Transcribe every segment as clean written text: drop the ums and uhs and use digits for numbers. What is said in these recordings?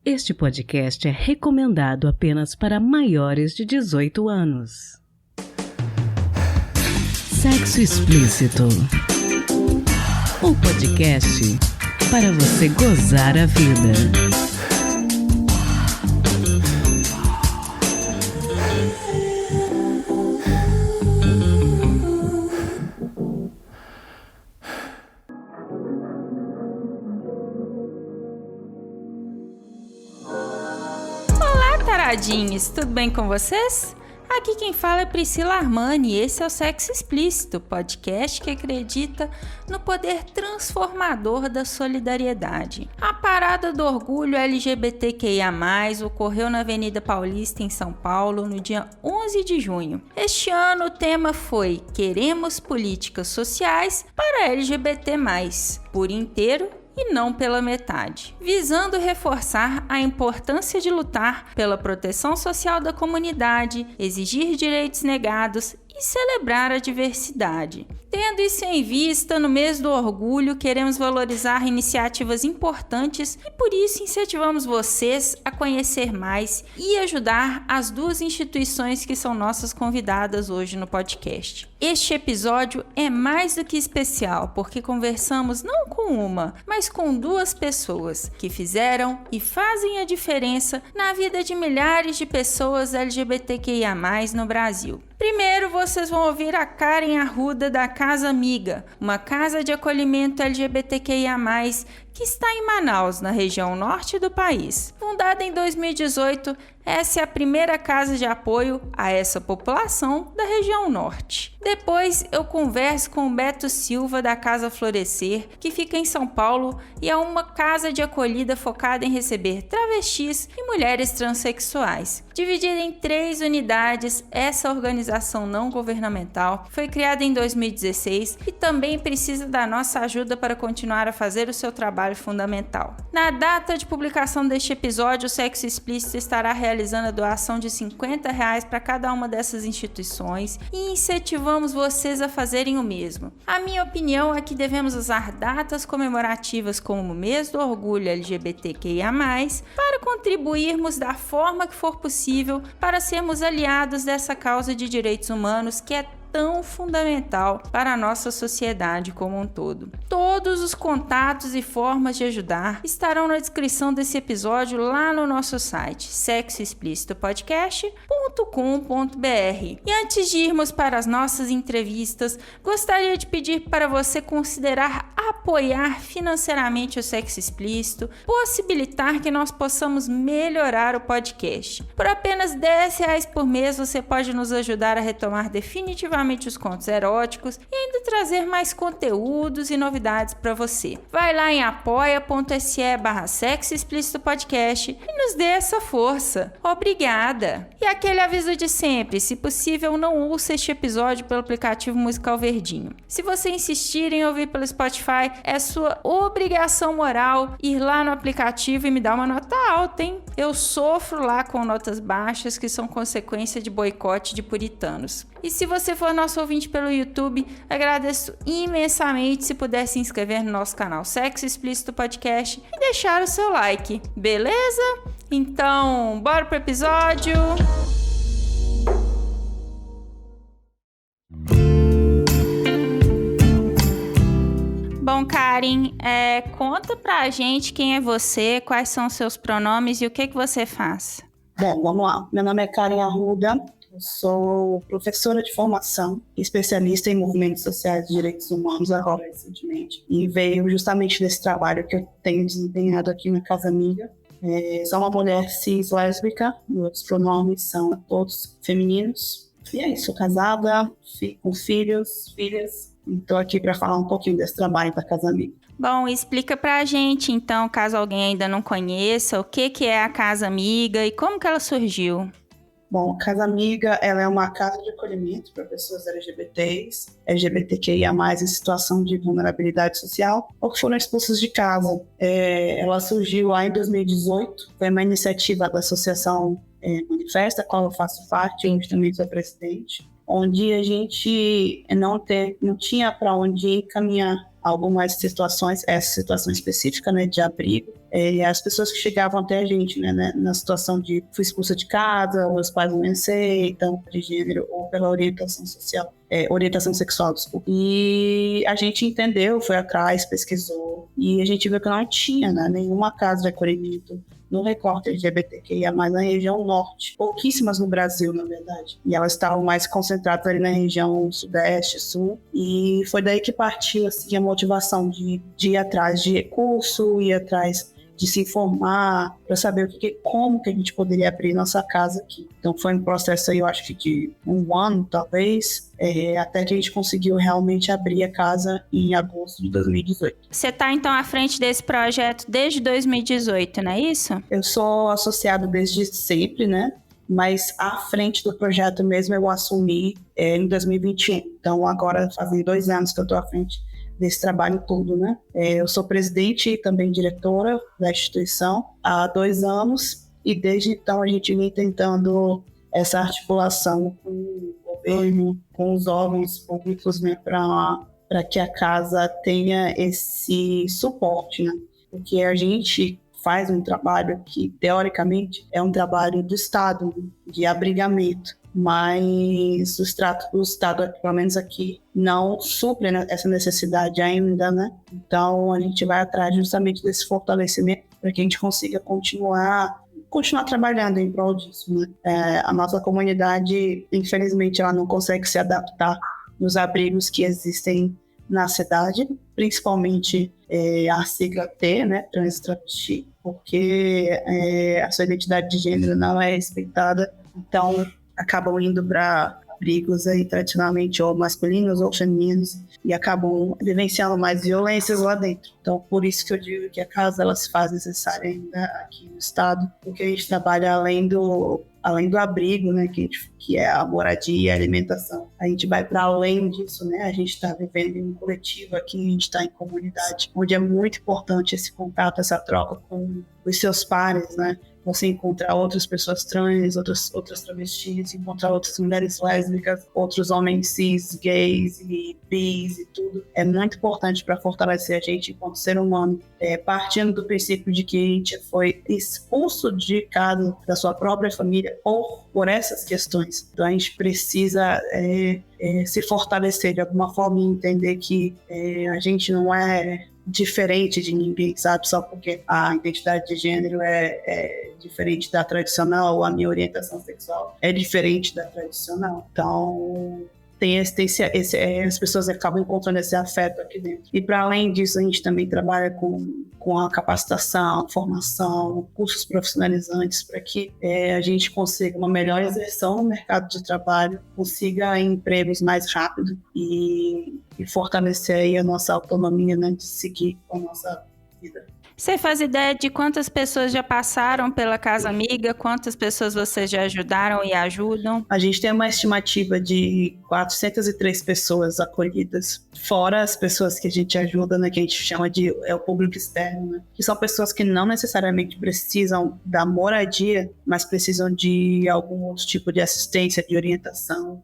Este podcast é recomendado apenas para maiores de 18 anos. Sexo Explícito. O podcast para você gozar a vida. Taradinhos, tudo bem com vocês? Aqui quem fala é Priscila Armani e esse é o Sexo Explícito, podcast que acredita no poder transformador da solidariedade. A parada do orgulho LGBTQIA+, ocorreu na Avenida Paulista, em São Paulo, no dia 11 de junho. Este ano o tema foi Queremos Políticas Sociais para LGBT+, por inteiro e não pela metade, visando reforçar a importância de lutar pela proteção social da comunidade, exigir direitos negados e celebrar a diversidade. Tendo isso em vista, no mês do orgulho, queremos valorizar iniciativas importantes e por isso incentivamos vocês a conhecer mais e ajudar as duas instituições que são nossas convidadas hoje no podcast. Este episódio é mais do que especial, porque conversamos não com uma, mas com duas pessoas que fizeram e fazem a diferença na vida de milhares de pessoas LGBTQIA+, no Brasil. Primeiro, vocês vão ouvir a Karen Arruda da Casa Amiga, uma casa de acolhimento LGBTQIA+, que está em Manaus, na região norte do país. Fundada em 2018, essa é a primeira casa de apoio a essa população da região norte. Depois eu converso com o Beto Silva da Casa Florescer, que fica em São Paulo e é uma casa de acolhida focada em receber travestis e mulheres transexuais. Dividida em 3 unidades, essa organização não governamental foi criada em 2016 e também precisa da nossa ajuda para continuar a fazer o seu trabalho fundamental. Na data de publicação deste episódio, o Sexo Explícito estará realizando a doação de R$50 para cada uma dessas instituições e incentivamos vocês a fazerem o mesmo. A minha opinião é que devemos usar datas comemorativas como o mês do orgulho LGBTQIA+, para contribuirmos da forma que for possível para sermos aliados dessa causa de direitos humanos que é tão fundamental para a nossa sociedade como um todo. Todos os contatos e formas de ajudar estarão na descrição desse episódio lá no nosso site sexoexplicitopodcast.com.br. E antes de irmos para as nossas entrevistas, gostaria de pedir para você considerar apoiar financeiramente o Sexo Explícito, possibilitar que nós possamos melhorar o podcast. Por apenas R$10 por mês você pode nos ajudar a retomar definitivamente os contos eróticos e ainda trazer mais conteúdos e novidades para você. Vai lá em apoia.se/Sexo Explícito Podcast e nos dê essa força. Obrigada! E aquele aviso de sempre, se possível não ouça este episódio pelo aplicativo Musical Verdinho. Se você insistir em ouvir pelo Spotify, é sua obrigação moral ir lá no aplicativo e me dar uma nota alta, hein? Eu sofro lá com notas baixas que são consequência de boicote de puritanos. E se você for nosso ouvinte pelo YouTube, agradeço imensamente se puder se inscrever no nosso canal Sexo Explícito Podcast e deixar o seu like, beleza? Então, bora pro episódio! Bom, Karen, conta pra gente quem é você, quais são os seus pronomes e o que você faz. Bom, vamos lá. Meu nome é Karen Arruda. Eu sou professora de formação, especialista em movimentos sociais e direitos humanos agora recentemente. E veio justamente desse trabalho que eu tenho desempenhado aqui na Casa Amiga. Sou uma mulher cis lésbica, meus pronomes são todos femininos. E é isso, sou casada, com filhos, filhas. Estou aqui para falar um pouquinho desse trabalho da Casa Amiga. Bom, explica pra gente, então, caso alguém ainda não conheça, o que é a Casa Amiga e como que ela surgiu? Bom, a Casa Amiga, ela é uma casa de acolhimento para pessoas LGBTs, LGBTQIA+, em situação de vulnerabilidade social, ou que foram expulsas de casa. Ela surgiu lá em 2018, foi uma iniciativa da Associação Manifesta, a qual eu faço parte, eu também sou presidente, onde a gente não tinha para onde encaminhar algumas situações, essa situação específica, né, de abrigo, as pessoas que chegavam até a gente, né, na situação de fui expulsa de casa, meus pais não me aceitam, de gênero ou pela orientação social, orientação sexual, desculpa. E a gente entendeu, foi atrás, pesquisou, e a gente viu que não tinha, né, nenhuma casa de acolhimento no recorte LGBTQIA+, na região norte. Pouquíssimas no Brasil, na verdade. E elas estavam mais concentradas ali na região sudeste, sul. E foi daí que partiu assim, a motivação de ir atrás de recurso, ir atrás de se informar, para saber como que a gente poderia abrir nossa casa aqui. Então foi um processo aí, eu acho que de 1 ano, talvez, até que a gente conseguiu realmente abrir a casa em agosto de 2018. Você está, então, à frente desse projeto desde 2018, não é isso? Eu sou associado desde sempre, né? Mas à frente do projeto mesmo eu assumi em 2021. Então agora fazem 2 anos que eu estou à frente desse trabalho todo, né? Eu sou presidente e também diretora da instituição há 2 anos e desde então a gente vem tentando essa articulação com o governo, com os órgãos públicos, né, para que a casa tenha esse suporte, né? Porque a gente faz um trabalho que, teoricamente, é um trabalho do Estado, de abrigamento, mas o Estado, pelo menos aqui, não supre essa necessidade ainda, né? Então, a gente vai atrás justamente desse fortalecimento para que a gente consiga continuar trabalhando em prol disso, né? A nossa comunidade, infelizmente, ela não consegue se adaptar nos abrigos que existem na cidade, principalmente a sigla T, né, trans e travesti, porque a sua identidade de gênero não é respeitada, então acabam indo para abrigos aí tradicionalmente ou masculinos ou femininos e acabam vivenciando mais violências lá dentro. Então, por isso que eu digo que a casa ela se faz necessária ainda aqui no estado, porque a gente trabalha além do abrigo, né, que é a moradia e a alimentação. A gente vai para além disso, né? A gente está vivendo em um coletivo aqui, a gente está em comunidade, onde é muito importante esse contato, essa troca com os seus pares, né? Você encontrar outras pessoas trans, outras travestis, encontrar outras mulheres lésbicas, outros homens cis, gays e bis e tudo. É muito importante para fortalecer a gente enquanto ser humano, partindo do princípio de que a gente foi expulso de casa, da sua própria família, por essas questões. Então a gente precisa se fortalecer de alguma forma e entender que a gente não é diferente de ninguém, sabe? Só porque a identidade de gênero é diferente da tradicional, ou a minha orientação sexual é diferente da tradicional. Então, as pessoas acabam encontrando esse afeto aqui dentro. E para além disso, a gente também trabalha com a capacitação, formação, cursos profissionalizantes para que a gente consiga uma melhor inserção no mercado de trabalho, consiga empregos mais rápido e fortalecer aí a nossa autonomia, né, de seguir com a nossa vida. Você faz ideia de quantas pessoas já passaram pela Casa Amiga? Quantas pessoas vocês já ajudaram e ajudam? A gente tem uma estimativa de 403 pessoas acolhidas, fora as pessoas que a gente ajuda, né, que a gente chama de o público externo, né, que são pessoas que não necessariamente precisam da moradia, mas precisam de algum outro tipo de assistência, de orientação,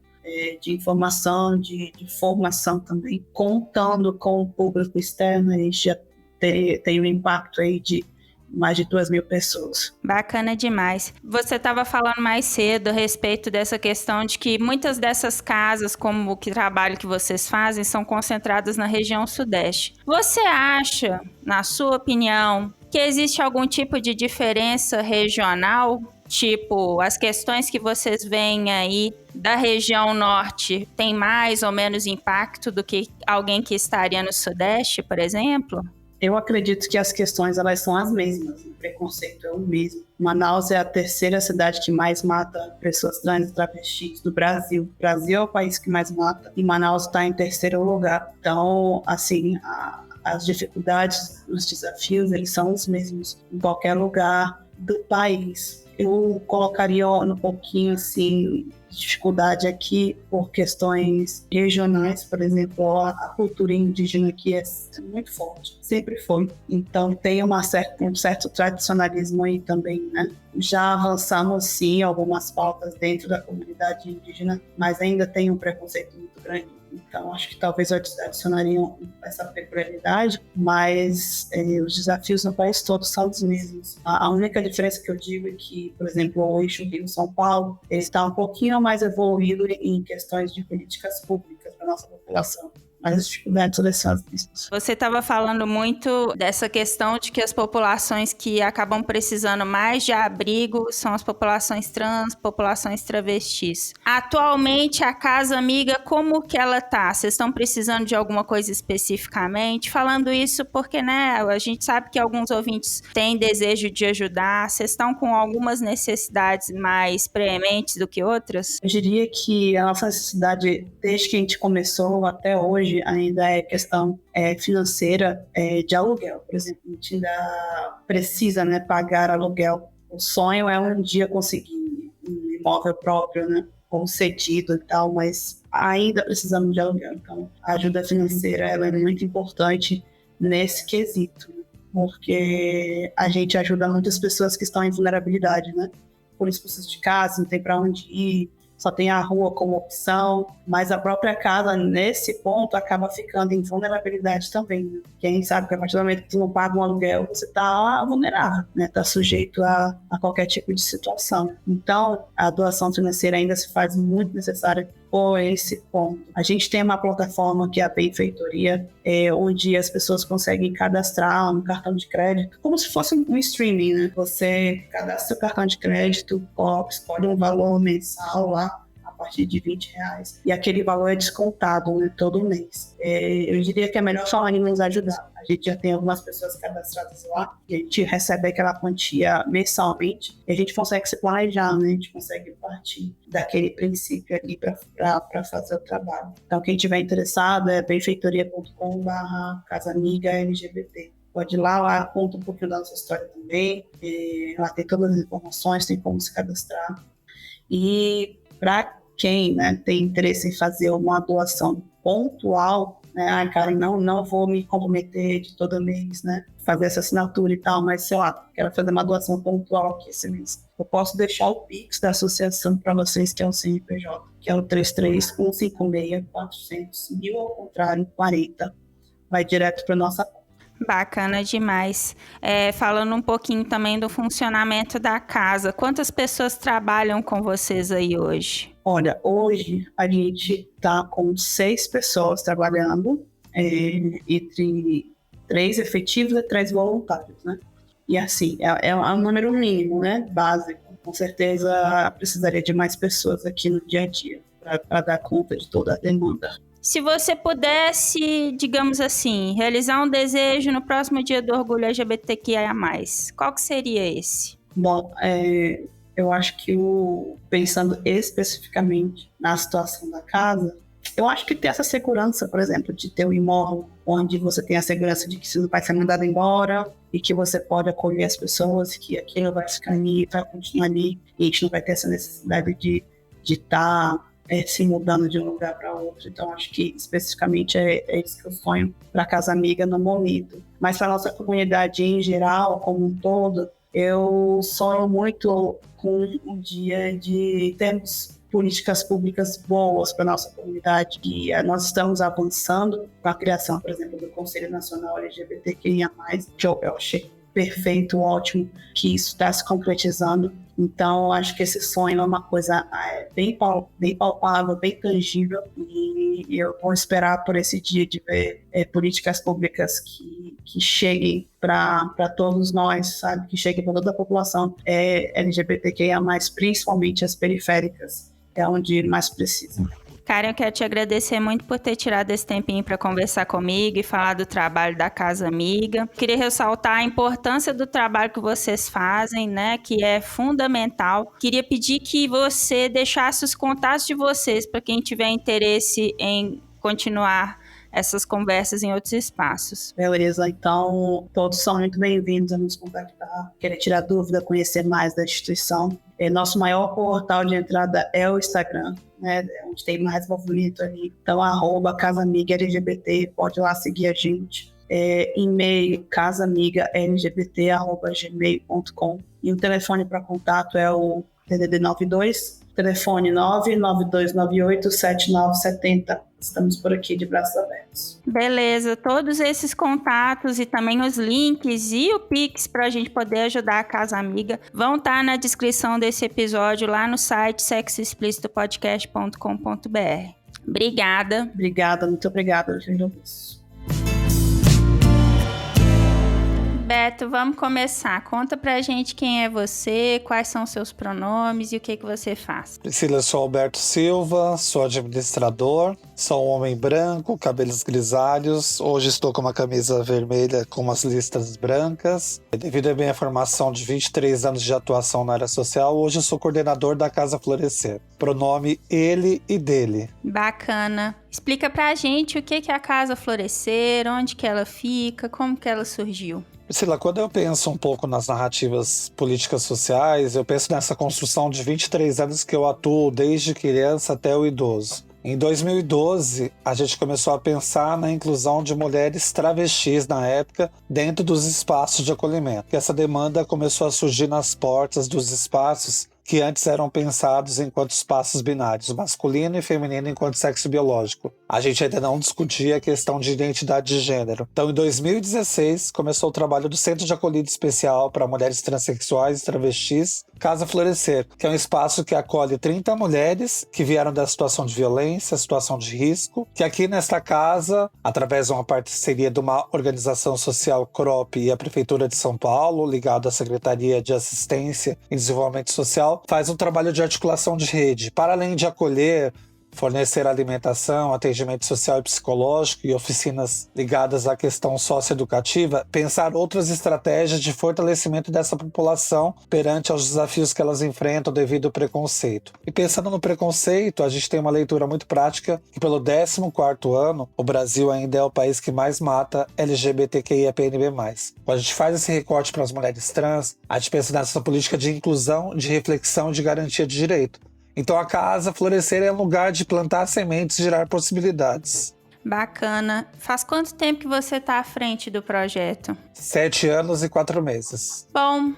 de informação, de formação também. Contando com o público externo, a gente já tem um impacto aí de mais de 2.000 pessoas. Bacana demais. Você estava falando mais cedo a respeito dessa questão de que muitas dessas casas, como o trabalho que vocês fazem, são concentradas na região sudeste. Você acha, na sua opinião, que existe algum tipo de diferença regional? Tipo, as questões que vocês veem aí da região norte têm mais ou menos impacto do que alguém que estaria no sudeste, por exemplo? Eu acredito que as questões elas são as mesmas, o preconceito é o mesmo. Manaus é a 3ª cidade que mais mata pessoas trans e travestis do Brasil. O Brasil é o país que mais mata e Manaus está em 3º lugar. Então, assim, as dificuldades, os desafios, eles são os mesmos em qualquer lugar do país. Eu colocaria um pouquinho assim dificuldade aqui por questões regionais, por exemplo, a cultura indígena aqui é muito forte, sempre foi. Então tem um certo tradicionalismo aí também, né? Já avançamos sim algumas pautas dentro da comunidade indígena, mas ainda tem um preconceito muito grande Então, acho que talvez eu adicionaria essa peculiaridade, mas os desafios no país todo são os mesmos. A única diferença que eu digo é que, por exemplo, o eixo Rio-São Paulo ele está um pouquinho mais evoluído em questões de políticas públicas para a nossa população. Mas as dificuldades são as mesmas. Você estava falando muito dessa questão de que as populações que acabam precisando mais de abrigo são as populações trans, populações travestis. Atualmente, a Casa Amiga, como que ela tá? Vocês estão precisando de alguma coisa especificamente? Falando isso porque, né, a gente sabe que alguns ouvintes têm desejo de ajudar. Vocês estão com algumas necessidades mais prementes do que outras? Eu diria que a nossa necessidade, desde que a gente começou até hoje, ainda é questão financeira de aluguel. Por exemplo, a gente ainda precisa, né, pagar aluguel. O sonho é um dia conseguir um imóvel próprio, né, ou cedido e tal, mas ainda precisamos de aluguel. Então, a ajuda financeira ela é muito importante nesse quesito, porque a gente ajuda muitas pessoas que estão em vulnerabilidade, né? Por expulsões de casa, não tem para onde ir, só tem a rua como opção, mas a própria casa, nesse ponto, acaba ficando em vulnerabilidade também. Né? Porque a gente sabe que a partir do momento que você não paga um aluguel, você está vulnerável, né? Está sujeito a qualquer tipo de situação. Então, a doação financeira ainda se faz muito necessária por esse ponto. A gente tem uma plataforma que é a Benfeitoria, onde as pessoas conseguem cadastrar um cartão de crédito, como se fosse um streaming, né? Você cadastra o cartão de crédito, escolhe um valor mensal lá, a partir de R$20, e aquele valor é descontado, né, todo mês. Eu diria que é a melhor forma de nos ajudar. A gente já tem algumas pessoas cadastradas lá, e a gente recebe aquela quantia mensalmente, e a gente consegue se planejar, né? A gente consegue partir daquele princípio ali para fazer o trabalho. Então, quem tiver interessado é benfeitoria.com/casaamiga-LGBT. Pode ir lá conta um pouquinho da nossa história também, lá tem todas as informações, tem como se cadastrar. E para quem, né, tem interesse em fazer uma doação pontual, né, cara, não vou me comprometer de todo mês, né, fazer essa assinatura e tal, mas sei lá, quero fazer uma doação pontual aqui esse mês. Eu posso deixar o Pix da associação para vocês, que é o CNPJ, que é o 33-156-400, ao contrário, 40. Vai direto para nossa conta. Bacana demais. Falando um pouquinho também do funcionamento da casa, quantas pessoas trabalham com vocês aí hoje? Olha, hoje a gente está com 6 pessoas trabalhando, entre 3 efetivos e 3 voluntários, né? E assim, é um número mínimo, né? Básico. Com certeza precisaria de mais pessoas aqui no dia a dia para dar conta de toda a demanda. Se você pudesse, digamos assim, realizar um desejo no próximo dia do Orgulho LGBTQIA+, qual que seria esse? Bom, eu acho que pensando especificamente na situação da casa, eu acho que ter essa segurança, por exemplo, de ter um imóvel onde você tem a segurança de que você não vai ser mandado embora e que você pode acolher as pessoas, que aquilo vai ficar ali, vai continuar ali, e a gente não vai ter essa necessidade de estar se mudando de um lugar para outro. Então, acho que especificamente é isso que eu sonho para a Casa Amiga no momento. Mas para a nossa comunidade em geral, como um todo, eu sonho muito com um dia de termos políticas públicas boas para a nossa comunidade. E nós estamos avançando com a criação, por exemplo, do Conselho Nacional LGBTQIA+, que eu achei perfeito, ótimo, que isso está se concretizando. Então, acho que esse sonho é uma coisa bem palpável, bem tangível, e eu vou esperar por esse dia de ver políticas públicas que cheguem para todos nós, sabe? Que cheguem para toda a população LGBTQIA+, principalmente as periféricas, é onde mais precisa. Karen, eu quero te agradecer muito por ter tirado esse tempinho para conversar comigo e falar do trabalho da Casa Amiga. Queria ressaltar a importância do trabalho que vocês fazem, né, que é fundamental. Queria pedir que você deixasse os contatos de vocês para quem tiver interesse em continuar essas conversas em outros espaços. Beleza, então todos são muito bem-vindos a nos contactar, querer tirar dúvida, conhecer mais da instituição. Nosso maior portal de entrada é o Instagram, né, onde tem mais movimento ali. Então, @casaamiga-LGBT, pode ir lá seguir a gente. E-mail casaamiga-lgbt@gmail.com, e o telefone para contato é o DDD 92 Telefone 992987970. Estamos por aqui de braços abertos. Beleza, todos esses contatos e também os links e o Pix para a gente poder ajudar a Casa Amiga vão estar na descrição desse episódio lá no site sexoexplicitopodcast.com.br. Obrigada. Muito obrigada, gente. Beto, vamos começar. Conta pra gente quem é você, quais são seus pronomes e o que você faz. Priscila, eu sou Alberto Silva, sou administrador, sou um homem branco, cabelos grisalhos. Hoje estou com uma camisa vermelha com umas listas brancas. Devido à minha formação de 23 anos de atuação na área social, hoje eu sou coordenador da Casa Florescer. Pronome ele e dele. Bacana. Explica pra gente o que é a Casa Florescer, onde que ela fica, como que ela surgiu. Priscila, quando eu penso um pouco nas narrativas políticas sociais, eu penso nessa construção de 23 anos que eu atuo desde criança até o idoso. Em 2012, a gente começou a pensar na inclusão de mulheres travestis na época dentro dos espaços de acolhimento. Essa demanda começou a surgir nas portas dos espaços que antes eram pensados enquanto espaços binários, masculino e feminino enquanto sexo biológico. A gente ainda não discutia a questão de identidade de gênero. Então, em 2016, começou o trabalho do Centro de Acolhida Especial para Mulheres Transsexuais e Travestis, Casa Florescer, que é um espaço que acolhe 30 mulheres que vieram da situação de violência, situação de risco, que aqui nesta casa, através de uma parceria de uma organização social CROP e a Prefeitura de São Paulo, ligado à Secretaria de Assistência e Desenvolvimento Social, faz um trabalho de articulação de rede. Para além de acolher, fornecer alimentação, atendimento social e psicológico e oficinas ligadas à questão socioeducativa, pensar outras estratégias de fortalecimento dessa população perante aos desafios que elas enfrentam devido ao preconceito. E pensando no preconceito, a gente tem uma leitura muito prática que pelo 14º ano, o Brasil ainda é o país que mais mata LGBTQIAPNB+. Quando a gente faz esse recorte para as mulheres trans, a gente pensa nessa política de inclusão, de reflexão e de garantia de direito. Então a Casa Florescer é um lugar de plantar sementes e gerar possibilidades. Bacana. Faz quanto tempo que você está à frente do projeto? 7 anos e 4 meses. Bom,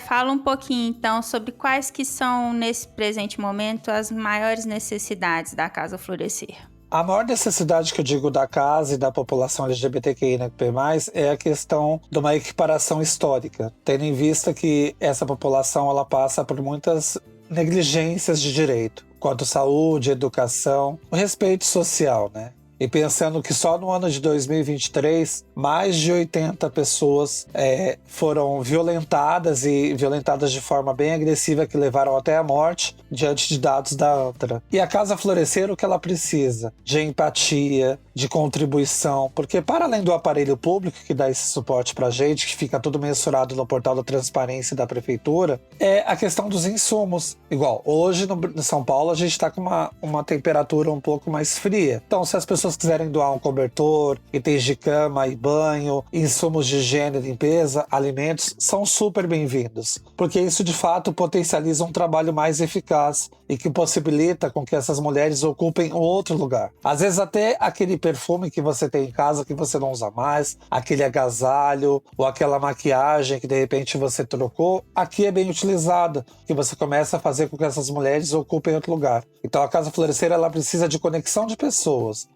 fala um pouquinho então sobre quais que são, nesse presente momento, as maiores necessidades da Casa Florescer. A maior necessidade que eu digo da casa e da população LGBTQIA+, é a questão de uma equiparação histórica, tendo em vista que essa população ela passa por muitas negligências de direito, quanto saúde, educação, o respeito social, né? E pensando que só no ano de 2023, mais de 80 pessoas foram violentadas e violentadas de forma bem agressiva que levaram até a morte diante de dados da ANTRA. E a Casa Florescer, o que ela precisa? De empatia, de contribuição, porque para além do aparelho público que dá esse suporte pra gente, que fica tudo mensurado no portal da transparência da prefeitura, é a questão dos insumos. Igual, hoje no São Paulo a gente tá com uma temperatura um pouco mais fria. Então, se as pessoas quiserem doar um cobertor, itens de cama e banho, insumos de higiene e limpeza, alimentos, são super bem-vindos, porque isso de fato potencializa um trabalho mais eficaz e que possibilita com que essas mulheres ocupem outro lugar. Às vezes até aquele perfume que você tem em casa que você não usa mais, aquele agasalho ou aquela maquiagem que de repente você trocou, aqui é bem utilizado, que você começa a fazer com que essas mulheres ocupem outro lugar. Então a Casa Florescer ela precisa de conexão de pessoas,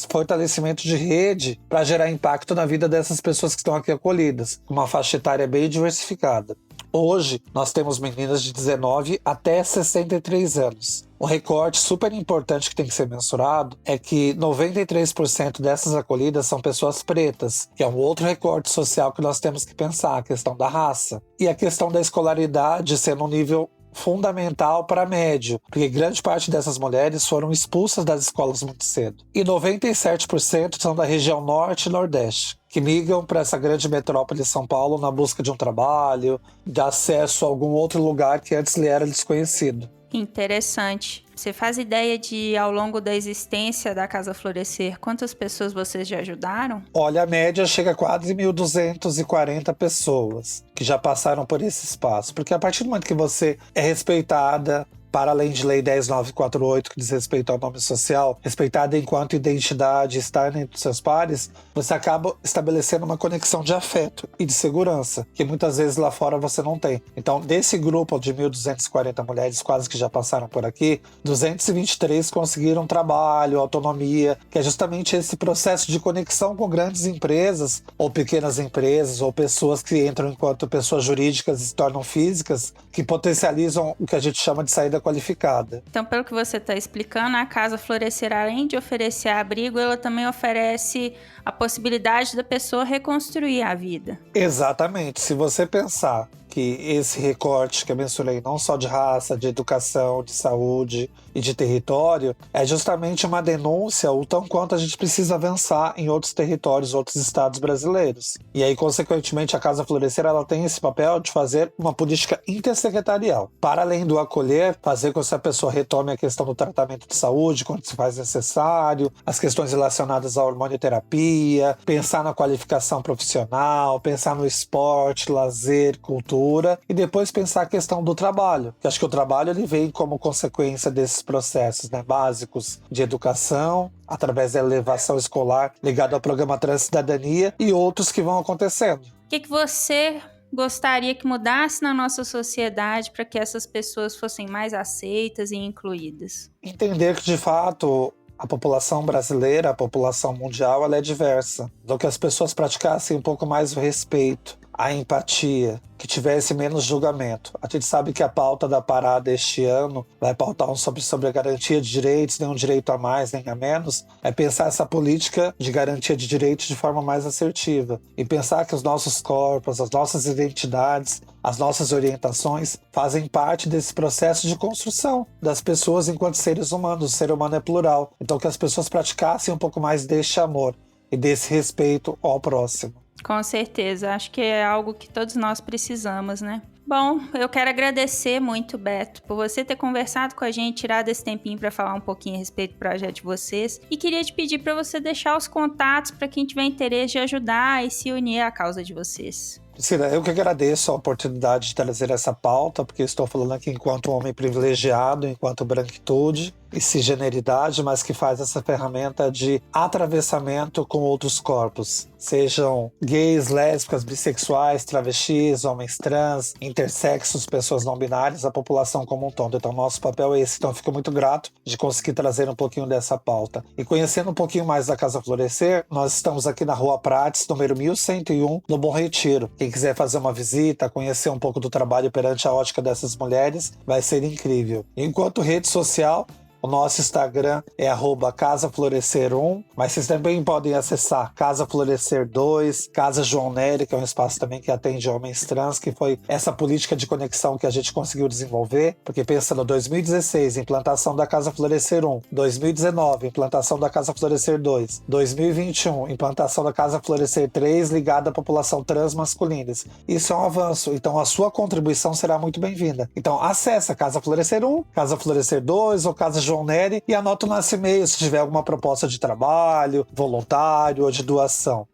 fortalecimento de rede para gerar impacto na vida dessas pessoas que estão aqui acolhidas, com uma faixa etária bem diversificada. Hoje, nós temos meninas de 19 até 63 anos. Um recorte super importante que tem que ser mensurado é que 93% dessas acolhidas são pessoas pretas, que é um outro recorte social que nós temos que pensar, a questão da raça. E a questão da escolaridade sendo um nível fundamental para médio, porque grande parte dessas mulheres foram expulsas das escolas muito cedo. E 97% são da região norte e nordeste, que migram para essa grande metrópole de São Paulo na busca de um trabalho, de acesso a algum outro lugar que antes lhe era desconhecido. Interessante. Você faz ideia de, ao longo da existência da Casa Florescer, quantas pessoas vocês já ajudaram? Olha, a média chega a quase 1.240 pessoas que já passaram por esse espaço. Porque a partir do momento que você é respeitada, para além de Lei 10.948, que diz respeito ao nome social, respeitada enquanto identidade, estar entre seus pares, você acaba estabelecendo uma conexão de afeto e de segurança, que muitas vezes lá fora você não tem. Então, desse grupo de 1.240 mulheres quase que já passaram por aqui, 223 conseguiram trabalho, autonomia, que é justamente esse processo de conexão com grandes empresas, ou pequenas empresas, ou pessoas que entram enquanto pessoas jurídicas e se tornam físicas, que potencializam o que a gente chama de saída qualificada. Então, pelo que você está explicando, a Casa Florescer, além de oferecer abrigo, ela também oferece a possibilidade da pessoa reconstruir a vida. Exatamente. Se você pensar que esse recorte que eu mencionei, não só de raça, de educação, de saúde e de território, é justamente uma denúncia o tão quanto a gente precisa avançar em outros territórios, outros estados brasileiros. E aí, consequentemente, a Casa Florescer ela tem esse papel de fazer uma política intersecretarial. Para além do acolher, fazer com que essa pessoa retome a questão do tratamento de saúde, quando se faz necessário, as questões relacionadas à hormonioterapia, pensar na qualificação profissional, pensar no esporte, lazer, cultura, e depois pensar a questão do trabalho. Eu acho que o trabalho ele vem como consequência desses processos, né, básicos de educação, através da elevação escolar ligado ao programa Transcidadania e outros que vão acontecendo. O que você gostaria que mudasse na nossa sociedade para que essas pessoas fossem mais aceitas e incluídas? Entender que, de fato, a população brasileira, a população mundial, ela é diversa. Então, que as pessoas praticassem um pouco mais o respeito, a empatia, que tivesse menos julgamento. A gente sabe que a pauta da parada este ano vai pautar sobre a garantia de direitos, nem um direito a mais, nem a menos. É pensar essa política de garantia de direitos de forma mais assertiva. E pensar que os nossos corpos, as nossas identidades, as nossas orientações fazem parte desse processo de construção das pessoas enquanto seres humanos. O ser humano é plural. Então que as pessoas praticassem um pouco mais deste amor e desse respeito ao próximo. Com certeza, acho que é algo que todos nós precisamos, né? Bom, eu quero agradecer muito, Beto, por você ter conversado com a gente, tirado esse tempinho para falar um pouquinho a respeito do projeto de vocês. E queria te pedir para você deixar os contatos para quem tiver interesse de ajudar e se unir à causa de vocês. Priscila, eu que agradeço a oportunidade de trazer essa pauta, porque estou falando aqui enquanto homem privilegiado, enquanto branquitude e cisgeneridade, mas que faz essa ferramenta de atravessamento com outros corpos, sejam gays, lésbicas, bissexuais, travestis, homens trans, intersexos, pessoas não binárias, a população como um todo. Então, nosso papel é esse. Então, eu fico muito grato de conseguir trazer um pouquinho dessa pauta. E conhecendo um pouquinho mais da Casa Florescer, nós estamos aqui na Rua Prates, número 1101, no Bom Retiro. Quem quiser fazer uma visita, conhecer um pouco do trabalho perante a ótica dessas mulheres, vai ser incrível. Enquanto rede social, o nosso Instagram é @CasaFlorescer1, mas vocês também podem acessar Casa Florescer 2, Casa João Nery, que é um espaço também que atende homens trans, que foi essa política de conexão que a gente conseguiu desenvolver, porque pensa no 2016, implantação da Casa Florescer 1, 2019, implantação da Casa Florescer 2, 2021, implantação da Casa Florescer 3, ligada à população trans masculinas. Isso é um avanço, então a sua contribuição será muito bem-vinda. Então acessa Casa Florescer 1, Casa Florescer 2 ou Casa João Nery e anota o nosso e-mail se tiver alguma proposta de trabalho, voluntário ou de doação.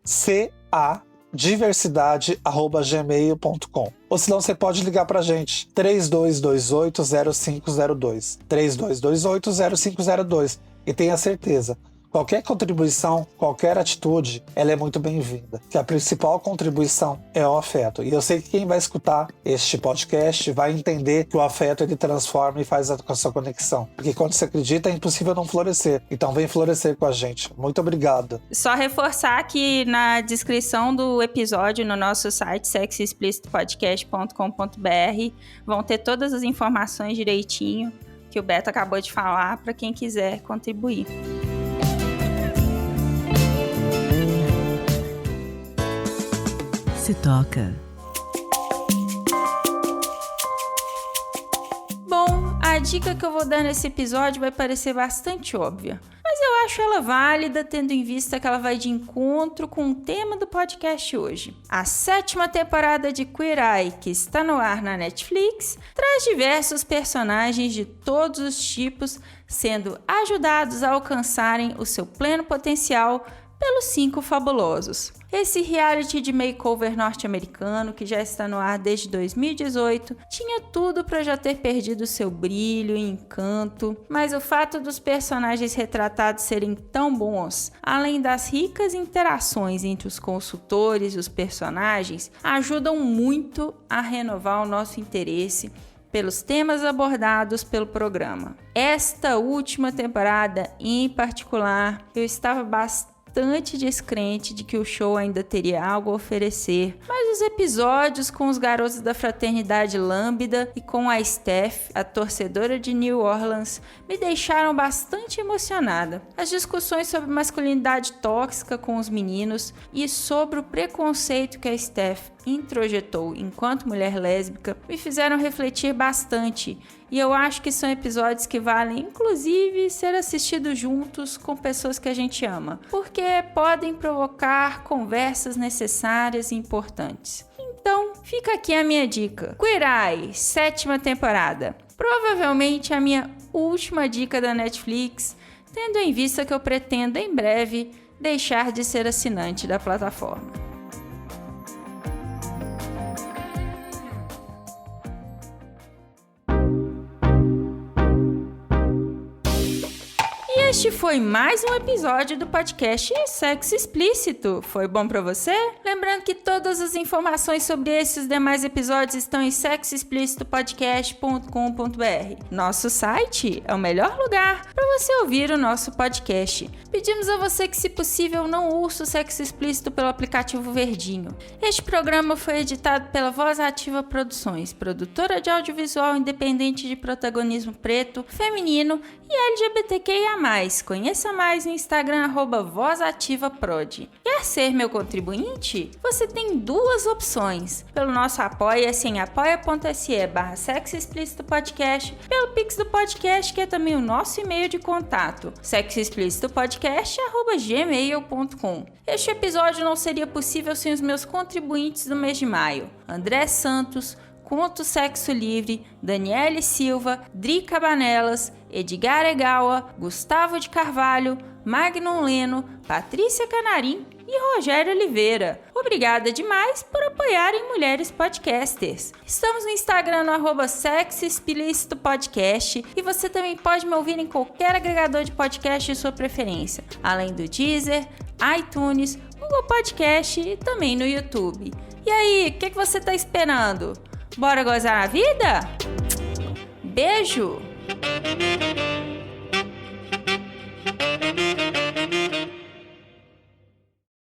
cadiversidade@gmail.com. Ou senão você pode ligar pra gente 3228-0502 3228-0502 e tenha certeza, qualquer contribuição, qualquer atitude, ela é muito bem-vinda. Que a principal contribuição é o afeto. E eu sei que quem vai escutar este podcast vai entender que o afeto ele transforma e faz a sua conexão. Porque quando você acredita, é impossível não florescer. Então vem florescer com a gente. Muito obrigado. Só reforçar que na descrição do episódio, no nosso site, sexoexplicitopodcast.com.br, vão ter todas as informações direitinho que o Beto acabou de falar para quem quiser contribuir. Se toca. Bom, a dica que eu vou dar nesse episódio vai parecer bastante óbvia, mas eu acho ela válida, tendo em vista que ela vai de encontro com o tema do podcast hoje. A 7ª temporada de Queer Eye, que está no ar na Netflix, traz diversos personagens de todos os tipos sendo ajudados a alcançarem o seu pleno potencial pelos 5 Fabulosos. Esse reality de makeover norte-americano, que já está no ar desde 2018, tinha tudo para já ter perdido seu brilho e encanto, mas o fato dos personagens retratados serem tão bons, além das ricas interações entre os consultores e os personagens, ajudam muito a renovar o nosso interesse pelos temas abordados pelo programa. Esta última temporada, em particular, eu estava bastante descrente de que o show ainda teria algo a oferecer, mas os episódios com os garotos da fraternidade Lambda e com a Steph, a torcedora de New Orleans, me deixaram bastante emocionada. As discussões sobre masculinidade tóxica com os meninos e sobre o preconceito que a Steph introjetou enquanto mulher lésbica me fizeram refletir bastante, e eu acho que são episódios que valem inclusive ser assistidos juntos com pessoas que a gente ama, porque podem provocar conversas necessárias e importantes. Então, fica aqui a minha dica. Queer Eye, 7ª temporada. Provavelmente a minha última dica da Netflix, tendo em vista que eu pretendo em breve deixar de ser assinante da plataforma. Este foi mais um episódio do podcast Sexo Explícito. Foi bom pra você? Lembrando que todas as informações sobre esses e demais episódios estão em sexoexplicitopodcast.com.br. Nosso site é o melhor lugar para você ouvir o nosso podcast. Pedimos a você que, se possível, não ouça o Sexo Explícito pelo aplicativo Verdinho. Este programa foi editado pela Voz Ativa Produções, produtora de audiovisual independente de protagonismo preto, feminino e LGBTQIA+. Conheça mais no Instagram @VozAtivaProd. Quer ser meu contribuinte? Você tem 2 opções. Pelo nosso Apoia-se em apoia.se/sexoexplicitopodcast, pelo Pix do podcast, que é também o nosso e-mail de contato, sexoexplicitopodcast@gmail.com. Este episódio não seria possível sem os meus contribuintes do mês de maio: André Santos, Conto Sexo Livre, Daniele Silva, Dri Cabanelas, Edgar Egawa, Gustavo de Carvalho, Magnum Leno, Patrícia Canarim e Rogério Oliveira. Obrigada demais por apoiarem Mulheres Podcasters. Estamos no Instagram no @Sexo Explícito Podcast, e você também pode me ouvir em qualquer agregador de podcast de sua preferência, além do Deezer, iTunes, Google Podcast e também no YouTube. E aí, o que você está esperando? Bora gozar a vida? Beijo!